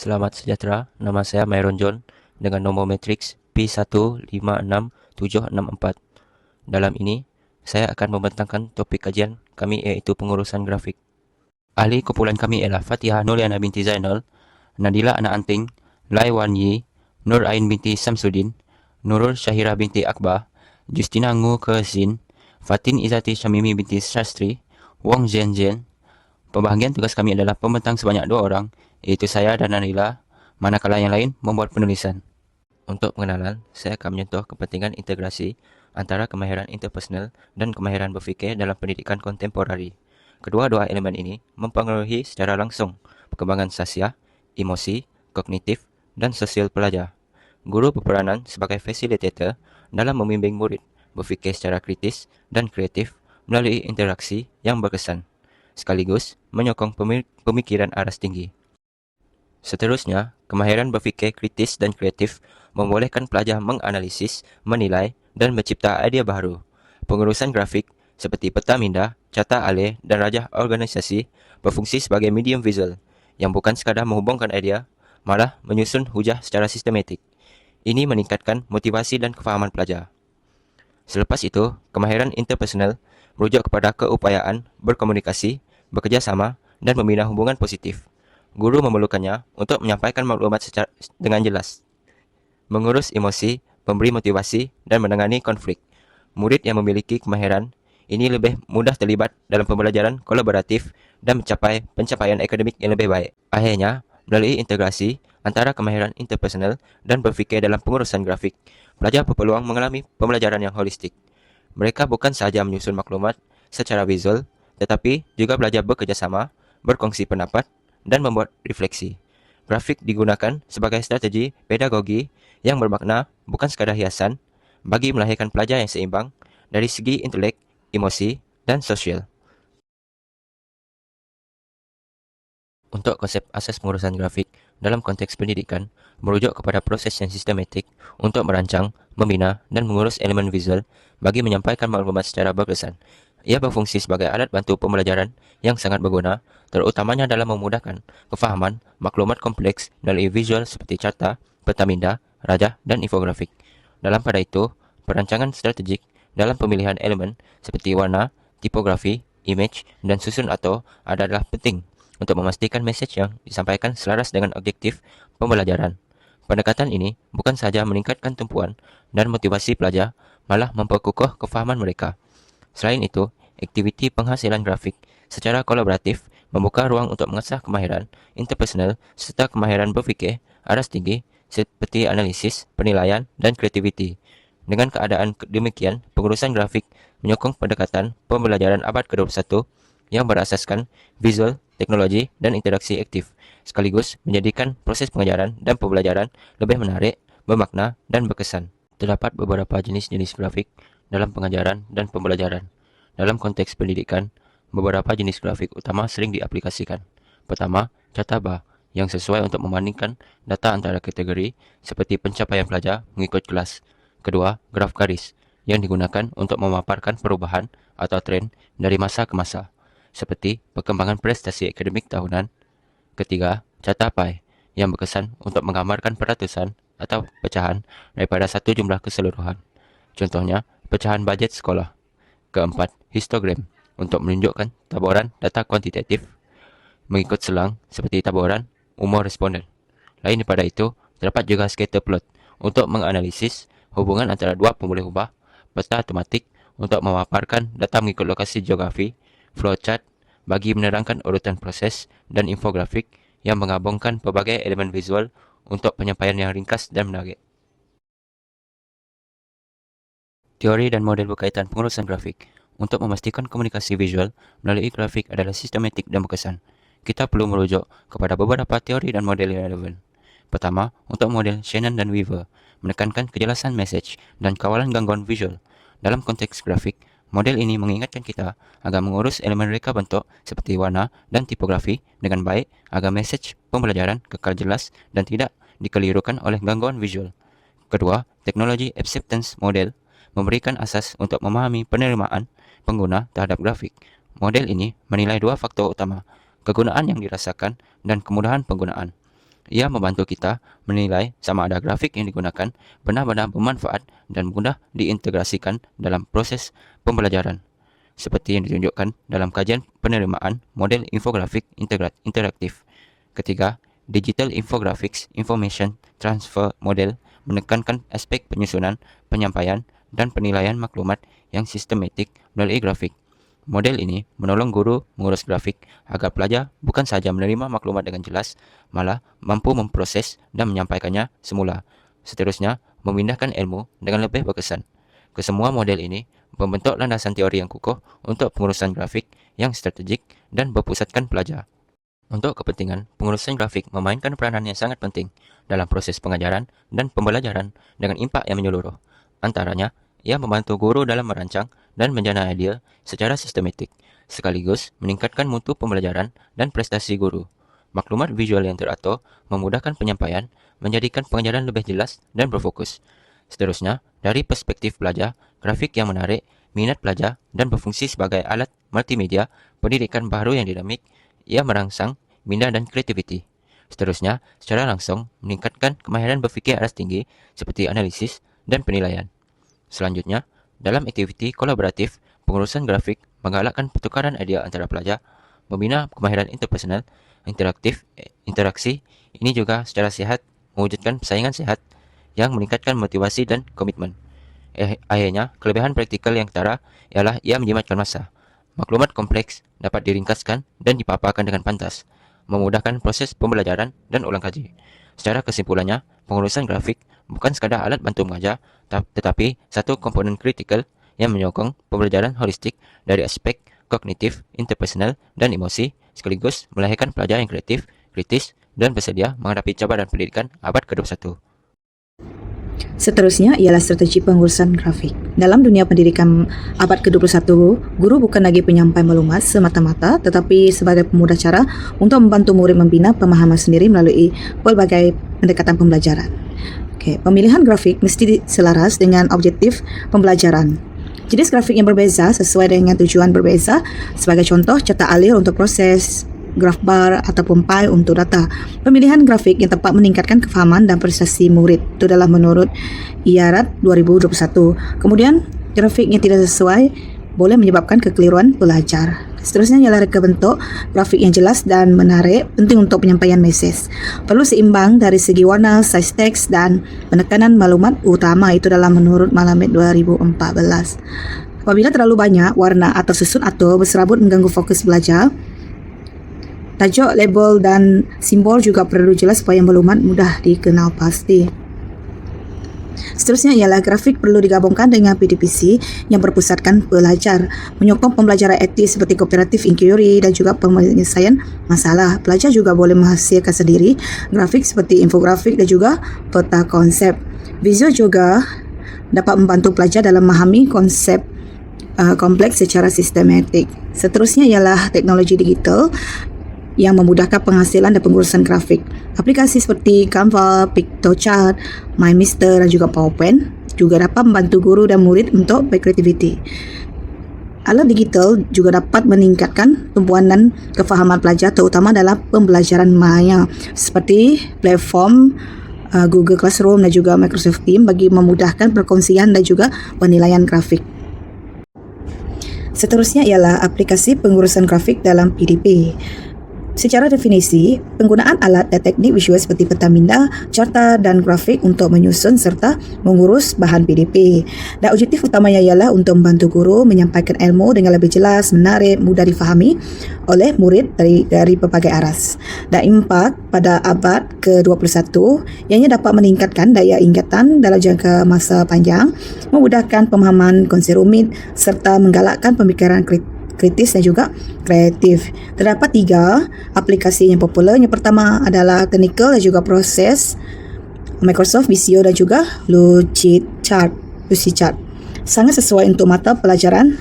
Selamat sejahtera, nama saya Myron John dengan nomor matriks P1566764. Dalam ini, saya akan membentangkan topik kajian kami iaitu pengurusan grafik. Ahli kumpulan kami ialah Fatihah Nurliana binti Zainal, Nadila Anak Anting, Lai Wan Yi, Nur Ain binti Samsudin, Nurul Syahira binti Akbar, Justina Ngu Kezin, Fatin Izati Syamimi binti Shastri, Wong Zhen Zhen. Pembahagian tugas kami adalah pembentang sebanyak 2 orang, iaitu saya dan Nadila, manakala yang lain membuat penulisan. Untuk pengenalan, saya akan menyentuh kepentingan integrasi antara kemahiran interpersonal dan kemahiran berfikir dalam pendidikan kontemporari. Kedua-dua elemen ini mempengaruhi secara langsung perkembangan sosial, emosi, kognitif, dan sosial pelajar. Guru berperanan sebagai fasilitator dalam membimbing murid berfikir secara kritis dan kreatif melalui interaksi yang berkesan, sekaligus menyokong pemikiran aras tinggi. Seterusnya, kemahiran berfikir kritis dan kreatif membolehkan pelajar menganalisis, menilai, dan mencipta idea baru. Pengurusan grafik seperti peta minda, carta alih, dan rajah organisasi berfungsi sebagai medium visual yang bukan sekadar menghubungkan idea, malah menyusun hujah secara sistematik. Ini meningkatkan motivasi dan kefahaman pelajar. Selepas itu, kemahiran interpersonal merujuk kepada keupayaan berkomunikasi, bekerjasama, dan membina hubungan positif. Guru memerlukannya untuk menyampaikan maklumat dengan jelas, mengurus emosi, memberi motivasi, dan menangani konflik. Murid yang memiliki kemahiran ini lebih mudah terlibat dalam pembelajaran kolaboratif dan mencapai pencapaian akademik yang lebih baik. Akhirnya, melalui integrasi antara kemahiran interpersonal dan berfikir dalam pengurusan grafik, pelajar berpeluang mengalami pembelajaran yang holistik. Mereka bukan sahaja menyusun maklumat secara visual, tetapi juga belajar bekerjasama, berkongsi pendapat, dan membuat refleksi. Grafik digunakan sebagai strategi pedagogi yang bermakna bukan sekadar hiasan bagi melahirkan pelajar yang seimbang dari segi intelek, emosi, dan sosial. Untuk konsep asas pengurusan grafik dalam konteks pendidikan merujuk kepada proses yang sistematik untuk merancang, membina, dan mengurus elemen visual bagi menyampaikan maklumat secara berkesan. Ia berfungsi sebagai alat bantu pembelajaran yang sangat berguna, terutamanya dalam memudahkan kefahaman maklumat kompleks melalui visual seperti carta, peta minda, rajah, dan infografik. Dalam pada itu, perancangan strategik dalam pemilihan elemen seperti warna, tipografi, image, dan susun atau adalah penting untuk memastikan mesej yang disampaikan selaras dengan objektif pembelajaran. Pendekatan ini bukan sahaja meningkatkan tumpuan dan motivasi pelajar, malah memperkukuh kefahaman mereka. Selain itu, aktiviti penghasilan grafik secara kolaboratif membuka ruang untuk mengasah kemahiran interpersonal serta kemahiran berfikir aras tinggi seperti analisis, penilaian, dan kreativiti. Dengan keadaan demikian, pengurusan grafik menyokong pendekatan pembelajaran abad ke-21 yang berasaskan visual, teknologi, dan interaksi aktif, sekaligus menjadikan proses pengajaran dan pembelajaran lebih menarik, bermakna, dan berkesan. Terdapat beberapa jenis-jenis grafik dalam pengajaran dan pembelajaran. Dalam konteks pendidikan, beberapa jenis grafik utama sering diaplikasikan. Pertama, carta bar yang sesuai untuk membandingkan data antara kategori seperti pencapaian pelajar mengikut kelas. Kedua, graf garis yang digunakan untuk memaparkan perubahan atau tren dari masa ke masa, seperti perkembangan prestasi akademik tahunan. Ketiga, carta pie yang berkesan untuk menggambarkan peratusan atau pecahan daripada satu jumlah keseluruhan. Contohnya, pecahan bajet sekolah. Keempat, histogram untuk menunjukkan taburan data kuantitatif mengikut selang seperti taburan umur responden. Lain daripada itu, terdapat juga scatter plot untuk menganalisis hubungan antara dua pemboleh ubah, peta tematik untuk memaparkan data mengikut lokasi geografi, flowchart bagi menerangkan urutan proses, dan infografik yang menggabungkan pelbagai elemen visual untuk penyampaian yang ringkas dan menarik. Teori dan model berkaitan pengurusan grafik. Untuk memastikan komunikasi visual melalui grafik adalah sistematik dan berkesan, kita perlu merujuk kepada beberapa teori dan model yang relevan. Pertama, untuk model Shannon dan Weaver, menekankan kejelasan message dan kawalan gangguan visual. Dalam konteks grafik, model ini mengingatkan kita agar mengurus elemen reka bentuk seperti warna dan tipografi dengan baik agar message pembelajaran kekal jelas dan tidak dikelirukan oleh gangguan visual. Kedua, teknologi acceptance model memberikan asas untuk memahami penerimaan pengguna terhadap grafik. Model ini menilai dua faktor utama, kegunaan yang dirasakan dan kemudahan penggunaan. Ia membantu kita menilai sama ada grafik yang digunakan benar-benar bermanfaat dan mudah diintegrasikan dalam proses pembelajaran, seperti yang ditunjukkan dalam kajian penerimaan model infografik interaktif. Ketiga, Digital Infographics Information Transfer Model menekankan aspek penyusunan, penyampaian, dan penilaian maklumat yang sistematik melalui grafik. Model ini menolong guru mengurus grafik agar pelajar bukan sahaja menerima maklumat dengan jelas, malah mampu memproses dan menyampaikannya semula. Seterusnya, memindahkan ilmu dengan lebih berkesan. Kesemua model ini membentuk landasan teori yang kukuh untuk pengurusan grafik yang strategik dan berpusatkan pelajar. Untuk kepentingan, pengurusan grafik memainkan peranan yang sangat penting dalam proses pengajaran dan pembelajaran dengan impak yang menyeluruh. Antaranya, ia membantu guru dalam merancang dan menjana idea secara sistematik, sekaligus meningkatkan mutu pembelajaran dan prestasi guru. Maklumat visual yang teratur memudahkan penyampaian, menjadikan pengajaran lebih jelas dan berfokus. Seterusnya, dari perspektif pelajar, grafik yang menarik minat pelajar dan berfungsi sebagai alat multimedia pendidikan baru yang dinamik, ia merangsang minda dan kreativiti. Seterusnya, secara langsung meningkatkan kemahiran berfikir aras tinggi seperti analisis dan penilaian. Selanjutnya, dalam aktiviti kolaboratif, pengurusan grafik menggalakkan pertukaran idea antara pelajar, membina kemahiran interpersonal, interaksi. Ini juga secara sihat mewujudkan persaingan sehat yang meningkatkan motivasi dan komitmen. Akhirnya, kelebihan praktikal yang ketara ialah ia menjimatkan masa. Maklumat kompleks dapat diringkaskan dan dipaparkan dengan pantas, memudahkan proses pembelajaran dan ulang kaji. Secara kesimpulannya, pengurusan grafik bukan sekadar alat bantu mengajar, tetapi satu komponen kritikal yang menyokong pembelajaran holistik dari aspek kognitif, interpersonal, dan emosi, sekaligus melahirkan pelajar yang kreatif, kritis, dan bersedia menghadapi cabaran pendidikan abad ke-21. Seterusnya ialah strategi pengurusan grafik. Dalam dunia pendidikan abad ke-21, guru bukan lagi penyampai maklumat semata-mata, tetapi sebagai pemudah cara untuk membantu murid membina pemahaman sendiri melalui pelbagai pendekatan pembelajaran. Pemilihan grafik mesti selaras dengan objektif pembelajaran. Jenis grafik yang berbeza sesuai dengan tujuan berbeza. Sebagai contoh, cetak alir untuk proses, graf bar ataupun pie untuk data. Pemilihan grafik yang tepat meningkatkan kefahaman dan prestasi murid. Itu adalah menurut IARAT 2021. Kemudian, grafik yang tidak sesuai boleh menyebabkan kekeliruan pelajar. Seterusnya ialah reka bentuk grafik yang jelas dan menarik, penting untuk penyampaian mesej. Perlu seimbang dari segi warna, saiz teks dan penekanan maklumat utama. Itu dalam menurut Malamed 2014. Apabila terlalu banyak warna atau susun atur berserabut mengganggu fokus belajar, tajuk, label dan simbol juga perlu jelas supaya maklumat mudah dikenal pasti. Seterusnya ialah grafik perlu digabungkan dengan PDPC yang berpusatkan pelajar, menyokong pembelajaran etis seperti kooperatif inquiry dan juga penyelesaian masalah. Pelajar juga boleh menghasilkan sendiri grafik seperti infografik dan juga peta konsep. Visual juga dapat membantu pelajar dalam memahami konsep kompleks secara sistematik. Seterusnya ialah teknologi digital yang memudahkan penghasilan dan pengurusan grafik. Aplikasi seperti Canva, Pictochart, MyMister dan juga PowerPoint juga dapat membantu guru dan murid untuk berkreativiti. Alat digital juga dapat meningkatkan tumpuan dan kefahaman pelajar terutama dalam pembelajaran maya seperti platform Google Classroom dan juga Microsoft Teams bagi memudahkan perkongsian dan juga penilaian grafik. Seterusnya ialah aplikasi pengurusan grafik dalam PDP. Secara definisi, penggunaan alat dan teknik visual seperti peta minda, carta dan grafik untuk menyusun serta mengurus bahan PDP. Dan objektif utamanya ialah untuk membantu guru menyampaikan ilmu dengan lebih jelas, menarik, mudah difahami oleh murid dari berbagai aras. Dan impak pada abad ke-21 ianya dapat meningkatkan daya ingatan dalam jangka masa panjang, memudahkan pemahaman konsep rumit serta menggalakkan pemikiran kritis dan juga kreatif. Terdapat 3 aplikasi yang popular. Yang pertama adalah technical dan juga proses, Microsoft Visio dan juga Lucidchart. Sangat sesuai untuk mata pelajaran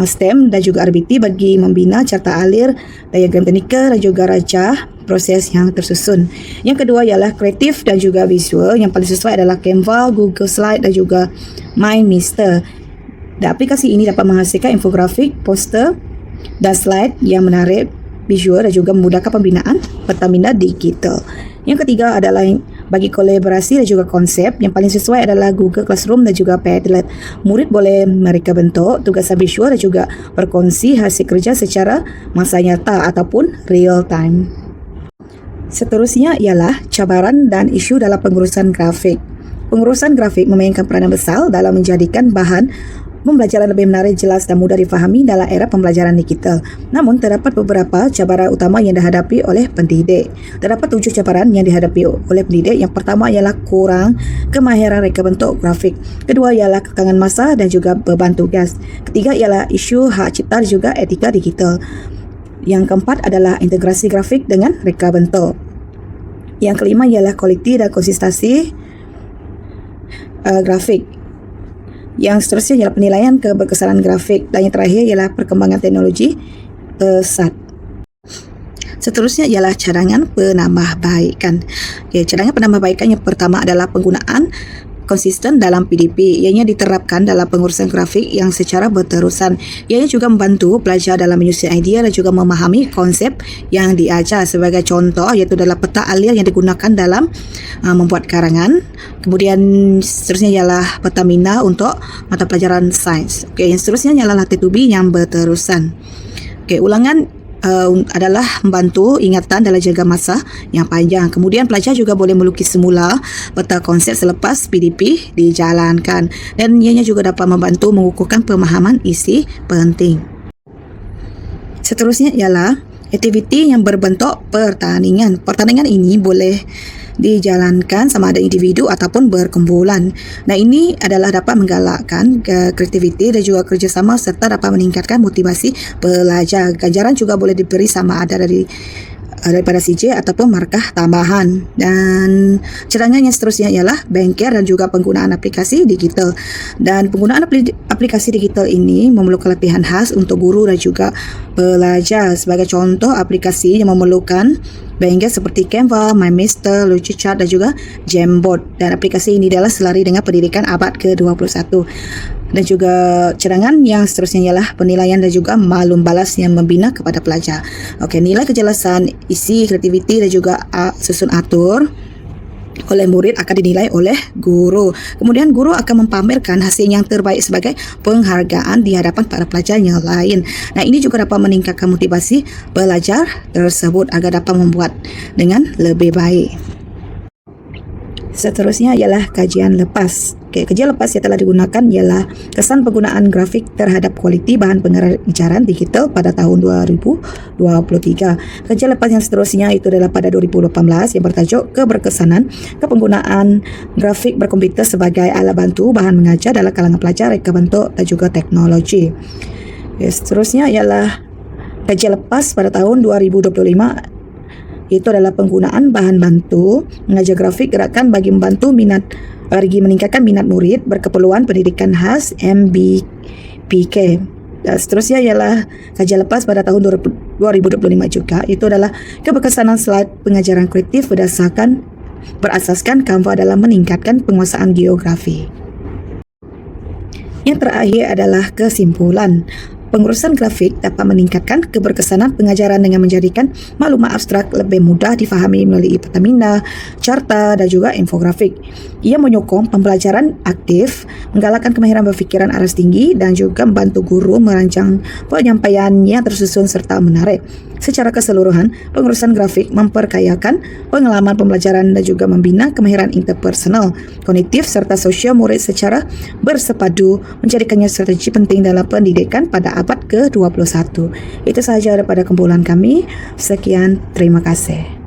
STEM dan juga RBT bagi membina carta alir, diagram teknikal dan juga rajah proses yang tersusun. Yang kedua ialah kreatif dan juga visual. Yang paling sesuai adalah Canva, Google Slide dan juga MyMister. Dan aplikasi ini dapat menghasilkan infografik, poster dan slide yang menarik visual dan juga memudahkan pembinaan peta minda digital. Yang ketiga adalah bagi kolaborasi dan juga konsep. Yang paling sesuai adalah Google Classroom dan juga Padlet. Murid boleh mereka bentuk tugasan visual dan juga berkongsi hasil kerja secara masa nyata ataupun real time. Seterusnya ialah cabaran dan isu dalam pengurusan grafik. Pengurusan grafik memainkan peranan besar dalam menjadikan bahan pembelajaran lebih menarik, jelas dan mudah difahami dalam era pembelajaran digital. Namun, terdapat beberapa cabaran utama yang dihadapi oleh pendidik. Terdapat 7 cabaran yang dihadapi oleh pendidik. Yang pertama ialah kurang kemahiran reka bentuk grafik. Kedua ialah kekangan masa dan juga beban tugas. Ketiga ialah isu hak cipta dan juga etika digital. Yang keempat adalah integrasi grafik dengan reka bentuk. Yang kelima ialah kualiti dan konsistensi grafik. Yang seterusnya ialah penilaian keberkesanan grafik, dan yang terakhir ialah perkembangan teknologi pesat. Seterusnya ialah cadangan penambahbaikan. Cadangan penambahbaikan yang pertama adalah penggunaan konsisten dalam PDP. Ianya diterapkan dalam pengurusan grafik yang secara berterusan. Ianya juga membantu pelajar dalam menyusun idea dan juga memahami konsep yang diajar. Sebagai contoh iaitu dalam peta alir yang digunakan dalam membuat karangan. Kemudian seterusnya ialah peta minda untuk mata pelajaran sains. Yang seterusnya ialah latih tubi yang berterusan. Ulangan adalah membantu ingatan dalam jangka masa yang panjang. Kemudian pelajar juga boleh melukis semula peta konsep selepas PDP dijalankan, dan ianya juga dapat membantu mengukuhkan pemahaman isi penting. Seterusnya ialah aktiviti yang berbentuk pertandingan. Pertandingan ini boleh dijalankan sama ada individu ataupun berkumpulan. Nah, ini adalah dapat menggalakkan kreativiti dan juga kerjasama serta dapat meningkatkan motivasi pelajar. Ganjaran juga boleh diberi sama ada daripada CJ ataupun markah tambahan. Dan cadangan yang seterusnya ialah bengkel dan juga penggunaan aplikasi digital. Dan penggunaan aplikasi digital ini memerlukan latihan khas untuk guru dan juga pelajar. Sebagai contoh, aplikasi yang memerlukan bengkel seperti Canva, MyMaster, Lucidchart dan juga Jamboard. Dan aplikasi ini adalah selari dengan pendidikan abad ke-21. Dan juga cadangan yang seterusnya ialah penilaian dan juga maklum balas yang membina kepada pelajar. Nilai kejelasan, isi, kreativiti dan juga susun atur oleh murid akan dinilai oleh guru. Kemudian guru akan mempamerkan hasil yang terbaik sebagai penghargaan di hadapan para pelajar yang lain. Nah, ini juga dapat meningkatkan motivasi pelajar tersebut agar dapat membuat dengan lebih baik. Seterusnya ialah kajian lepas. Kajian lepas yang telah digunakan ialah kesan penggunaan grafik terhadap kualiti bahan pengajaran digital pada tahun 2023. Kajian lepas yang seterusnya itu adalah pada 2018 yang bertajuk keberkesanan kepenggunaan grafik berkomputer sebagai alat bantu bahan mengajar dalam kalangan pelajar reka bentuk dan juga teknologi. Seterusnya ialah kajian lepas pada tahun 2025. Itu adalah penggunaan bahan bantu mengajar grafik gerakan bagi meningkatkan minat murid berkeperluan pendidikan khas MBPK. Seterusnya ialah kajian lepas pada tahun 2025 juga. Itu adalah keberkesanan slide pengajaran kreatif berasaskan Canva dalam meningkatkan penguasaan geografi. Yang terakhir adalah kesimpulan. Pengurusan grafik dapat meningkatkan keberkesanan pengajaran dengan menjadikan maklumat abstrak lebih mudah difahami melalui peta minda, carta dan juga infografik. Ia menyokong pembelajaran aktif, menggalakkan kemahiran berfikiran aras tinggi dan juga membantu guru merancang penyampaian yang tersusun serta menarik. Secara keseluruhan, pengurusan grafik memperkayakan pengalaman pembelajaran dan juga membina kemahiran interpersonal, kognitif serta sosial murid secara bersepadu, menjadikannya strategi penting dalam pendidikan pada abad ke-21. Itu sahaja daripada kumpulan kami. Sekian, terima kasih.